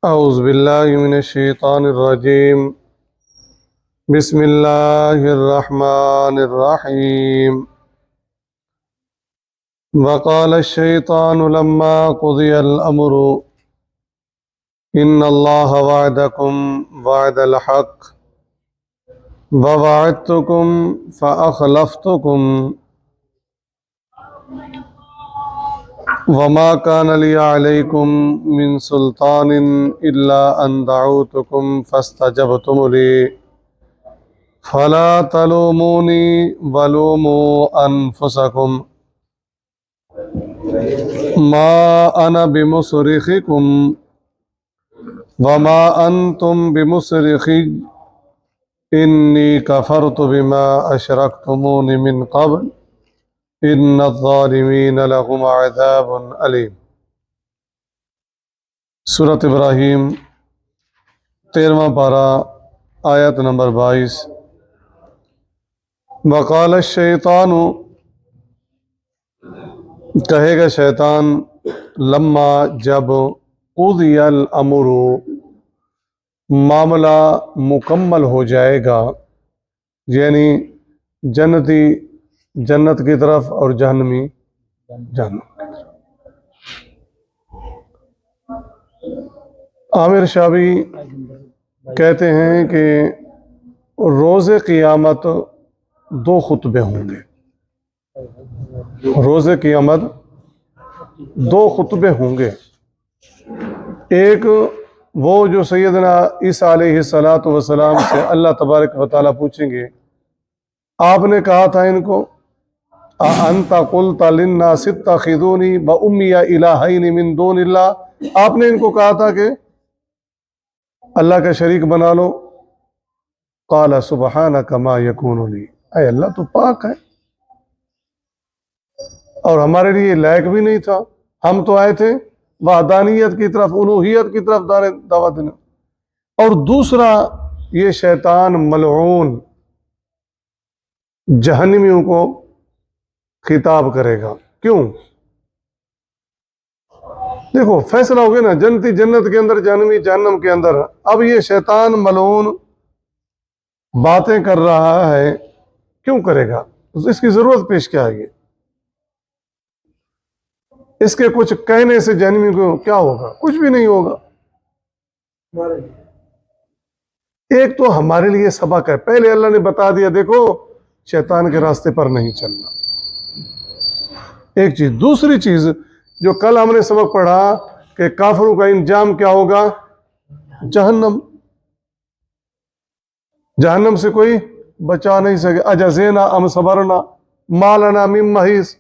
أعوذ بالله من الشيطان الرجيم. بسم الله الرحمن الرحيم. وقال الشيطان لما قضي الأمر إن الله وعدكم وعد الحق ووعدتكم فأخلفتكم وما كان لي عليكم من سلطان إلا أن دعوتكم فاستجبتم لي فلا تلوموني ولوموا أنفسكم ما أنا بمصرخكم وما أنتم بمصرخي إني كفرت بما أشركتمون من قبل إن الظالمين لهم عذاب علیم۔ سورۃ ابراہیم 13واں پارہ آیت نمبر 22۔ وقال الشیطان، کہے گا شیطان، لما جب، قضی الامر معاملہ مکمل ہو جائے گا، یعنی جنتی جنت کی طرف اور جہنمی جہنم کی طرف۔ عامر شابی کہتے ہیں کہ روز قیامت دو خطبے ہوں گے۔ روز قیامت دو خطبے ہوں گے۔ ایک وہ جو سیدنا عیسیٰ علیہ السلام سے اللہ تبارک و تعالیٰ پوچھیں گے، آپ نے کہا تھا ان کو اَأَنْتَ قُلْتَ لِلنَّاسِ اتَّخِذُونِي وَأُمِّيَ إِلَٰهَيْنِ مِن دُونِ اللَّهِ، آپ نے ان کو کہا تھا کہ اللہ کا شریک بنا لو۔ قَالَ سُبْحَانَكَ مَا يَكُونُ لِي، اے اللہ تو پاک ہے اور ہمارے لیے لائق بھی نہیں تھا، ہم تو آئے تھے وحدانیت کی طرف، الوہیت کی طرف دعوت دینا۔ اور دوسرا، یہ شیطان ملعون جہنمیوں کو خطاب کرے گا۔ کیوں؟ دیکھو فیصلہ ہو گیا نا، جنتی جنت کے اندر، جہنمی جہنم کے اندر۔ اب یہ شیطان ملعون باتیں کر رہا ہے، کیوں کرے گا؟ اس کی ضرورت پیش کیا ہے؟ اس کے کچھ کہنے سے جہنمی کو کیا ہوگا؟ کچھ بھی نہیں ہوگا۔ ایک تو ہمارے لیے سبق ہے، پہلے اللہ نے بتا دیا دیکھو شیطان کے راستے پر نہیں چلنا، ایک چیز۔ دوسری چیز جو کل ہم نے سبق پڑھا کہ کافروں کا انجام کیا ہوگا؟ جہنم۔ جہنم سے کوئی بچا نہیں سکے۔ اجزینا ام صبرنا ما لنا من محیص۔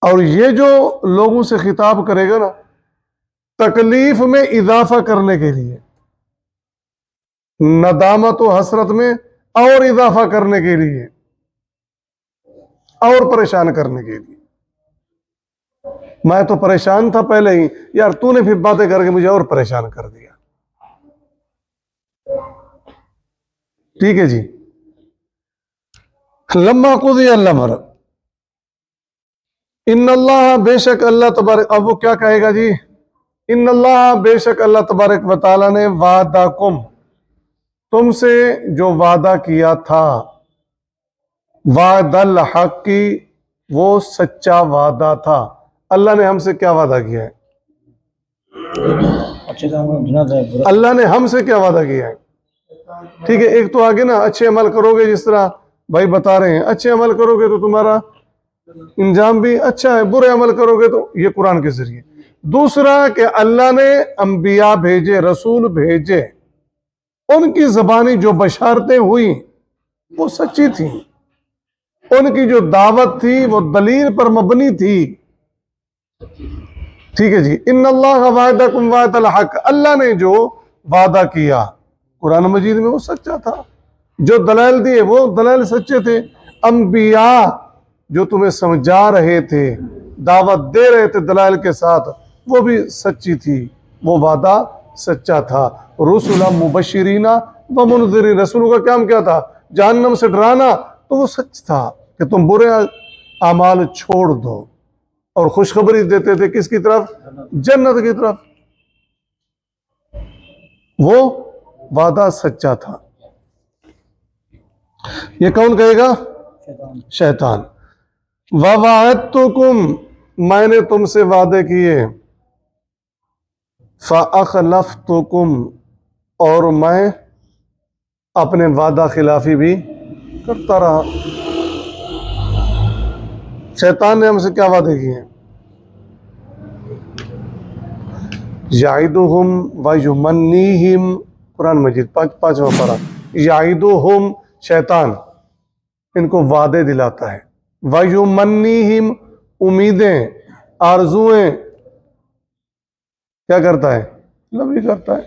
اور یہ جو لوگوں سے خطاب کرے گا نا، تکلیف میں اضافہ کرنے کے لیے، ندامت و حسرت میں اور اضافہ کرنے کے لیے، اور پریشان کرنے کے لیے۔ میں تو پریشان تھا پہلے ہی، یار تو نے پھر باتیں کر کے مجھے اور پریشان کر دیا۔ ٹھیک ہے جی۔ لما قضی الامر، ان اللہ، بے شک اللہ تبارک، اب وہ کیا کہے گا جی؟ ان اللہ، بے شک اللہ تبارک و تعالیٰ نے وعدکم، تم سے جو وعدہ کیا تھا، وعد الحق کی، وہ سچا وعدہ تھا۔ اللہ نے ہم سے کیا وعدہ کیا ہے؟ اللہ نے ہم سے کیا وعدہ کیا ہے؟ ٹھیک ہے، ایک تو آگے نا اچھے عمل کرو گے، جس طرح بھائی بتا رہے ہیں، اچھے عمل کرو گے تو تمہارا انجام بھی اچھا ہے، برے عمل کرو گے تو یہ قرآن کے ذریعے۔ دوسرا کہ اللہ نے انبیاء بھیجے، رسول بھیجے، ان کی زبانی جو بشارتیں ہوئی وہ سچی تھیں، ان کی جو دعوت تھی وہ دلیل پر مبنی تھی۔ ٹھیک ہے جی۔ ان اللہ وعدکم وعد الحق، اللہ نے جو وعدہ کیا قرآن مجید میں وہ سچا تھا، جو دلائل دیے وہ دلائل سچے تھے۔ انبیاء جو تمہیں سمجھا رہے تھے، دعوت دے رہے تھے دلائل کے ساتھ، وہ بھی سچی تھی، وہ وعدہ سچا تھا۔ رسلا مبشرین و منذرین، رسولوں کا کام کیا تھا؟ جہنم سے ڈرانا، تو وہ سچ تھا کہ تم برے اعمال چھوڑ دو، اور خوشخبری دیتے تھے کس کی طرف؟ جنت کی طرف۔ وہ وعدہ سچا تھا. یہ کون کہے گا؟ شیطان. وَوَعَدْتُكُمْ میں نے تم سے وعدے کیے. فَأَخْلَفْتُكُمْ اور میں اپنے وعدہ خلافی بھی کرتا رہا. شیطان نے ہم سے کیا وعدے کیے ہیں؟ یعدہم ویمنیہم، قرآن مجید پانچواں پارہ. یعدہم شیطان ان کو وعدے دلاتا ہے، ویمنیہم امیدیں آرزویں کیا کرتا ہے؟ لبی کرتا ہے،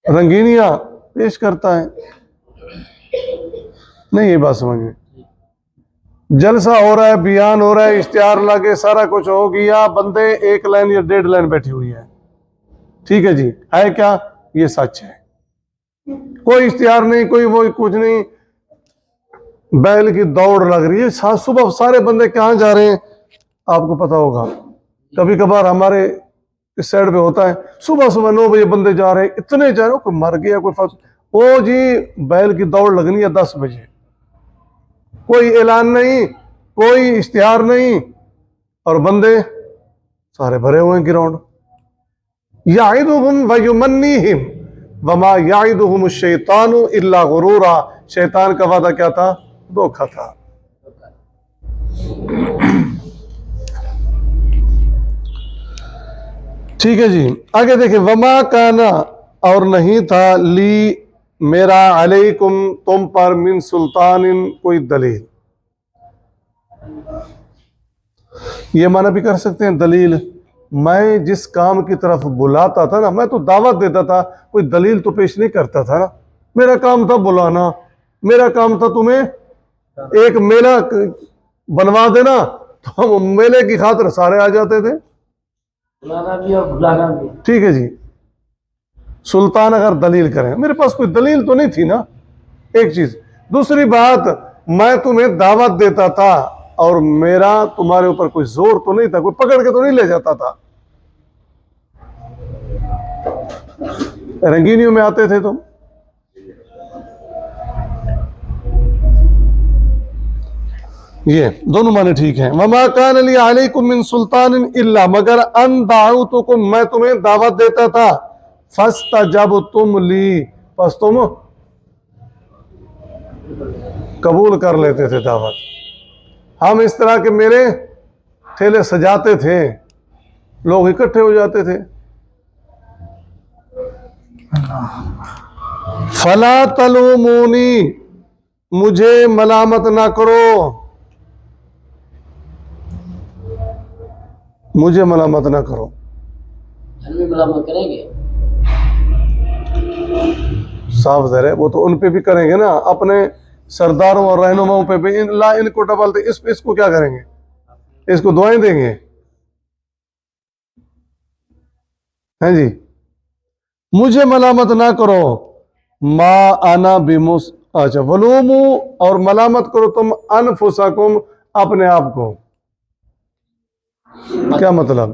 رنگینیاں پیش کرتا ہے. نہیں یہ بات سمجھ میں، جلسہ ہو رہا ہے، بیان ہو رہا ہے، اشتہار لگے، سارا کچھ ہو گیا، بندے 1 لائن یا 1.5 لائن بیٹھی ہوئی ہے. ٹھیک ہے جی، ہے کیا؟ یہ سچ ہے. کوئی اشتہار نہیں، کوئی وہ کچھ نہیں، بیل کی دوڑ لگ رہی ہے. صبح سارے بندے کہاں جا رہے ہیں آپ کو پتا ہوگا. کبھی کبھار ہمارے اس سائڈ پہ ہوتا ہے، صبح 9 بجے بندے جا رہے ہیں، اتنے جا رہے ہیں، کوئی مر گیا کوئی وہ جی بیل کی دوڑ لگنی ہے 10 بجے. کوئی اعلان نہیں، کوئی اشتہار نہیں، اور بندے سارے بھرے ہوئے ہیں گراؤنڈ. یعدہم ویمنیہم وما یعدہم الشیطان الا غرورا. شیطان کا وعدہ کیا تھا؟ دھوکہ تھا. ٹھیک ہے جی، آگے دیکھیں. وما کانا اور نہیں تھا، لی میرا، علیکم تم پر، من سلطان کوئی دلیل. یہ معنی بھی کر سکتے ہیں دلیل. میں جس کام کی طرف بلاتا تھا نا، میں تو دعوت دیتا تھا، کوئی دلیل تو پیش نہیں کرتا تھا نا. میرا کام تھا بلانا، میرا کام تھا تمہیں ایک میلہ بنوا دینا، تو ہم میلے کی خاطر سارے آ جاتے تھے. ٹھیک ہے جی. سلطان اگر دلیل کریں، میرے پاس کوئی دلیل تو نہیں تھی نا، ایک چیز. دوسری بات، میں تمہیں دعوت دیتا تھا اور میرا تمہارے اوپر کوئی زور تو نہیں تھا، کوئی پکڑ کے تو نہیں لے جاتا تھا. رنگینیوں میں آتے تھے تم. یہ دونوں معنی ٹھیک ہیں. وما کان لی علیکم من سلطان الا مگر ان دعوتکم میں تمہیں دعوت دیتا تھا، فاستجبتم لی پس تم قبول کر لیتے تھے دعوت. ہم اس طرح کے میلے ٹھیلے سجاتے تھے، لوگ اکٹھے ہو جاتے تھے. فلا تلومونی مجھے ملامت نہ کرو، مجھے ملامت نہ کرو. ملامت کریں گے صاف ظاہر ہے، وہ تو ان پہ بھی کریں گے نا، اپنے سرداروں اور رہنماؤں پہ بھی. لا ان کو ڈبلتے، اس کو کیا کریں گے؟ اس کو دعائیں دیں گے. ہیں جی، مجھے ملامت نہ کرو. ما انا بمس اچھا ولومو اور ملامت کرو تم انفسکم اپنے آپ کو. کیا مطلب؟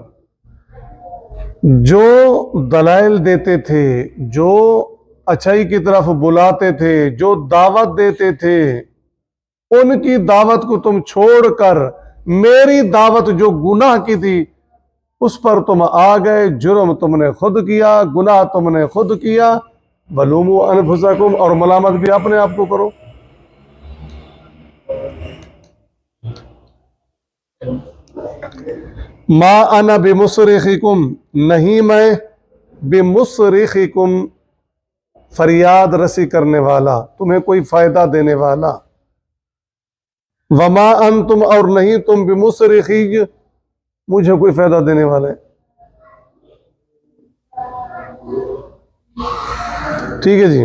جو دلائل دیتے تھے، جو اچھائی کی طرف بلاتے تھے، جو دعوت دیتے تھے، ان کی دعوت کو تم چھوڑ کر میری دعوت جو گناہ کی تھی اس پر تم آ گئے. جرم تم نے خود کیا، گناہ تم نے خود کیا. ولومو انفسکم اور ملامت بھی اپنے آپ کو کرو. ما انا بمصرخکم نہیں میں، بمصرخکم فریاد رسی کرنے والا، تمہیں کوئی فائدہ دینے والا. وما انتم اور نہیں تم بمصرخی مجھے کوئی فائدہ دینے والے. ٹھیک ہے جی.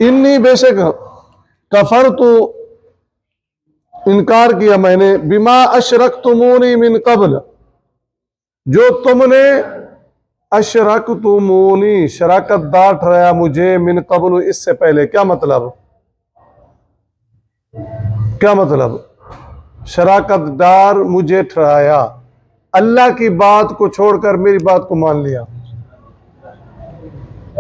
انی بے شک کفرت انکار کیا میں نے، بما اشرکتمونی من قبل جو تم نے اشرکتمونی شراکت دار ٹھہرایا مجھے، من قبل اس سے پہلے. کیا مطلب؟ کیا مطلب؟ شراکت دار مجھے ٹھہرایا، اللہ کی بات کو چھوڑ کر میری بات کو مان لیا.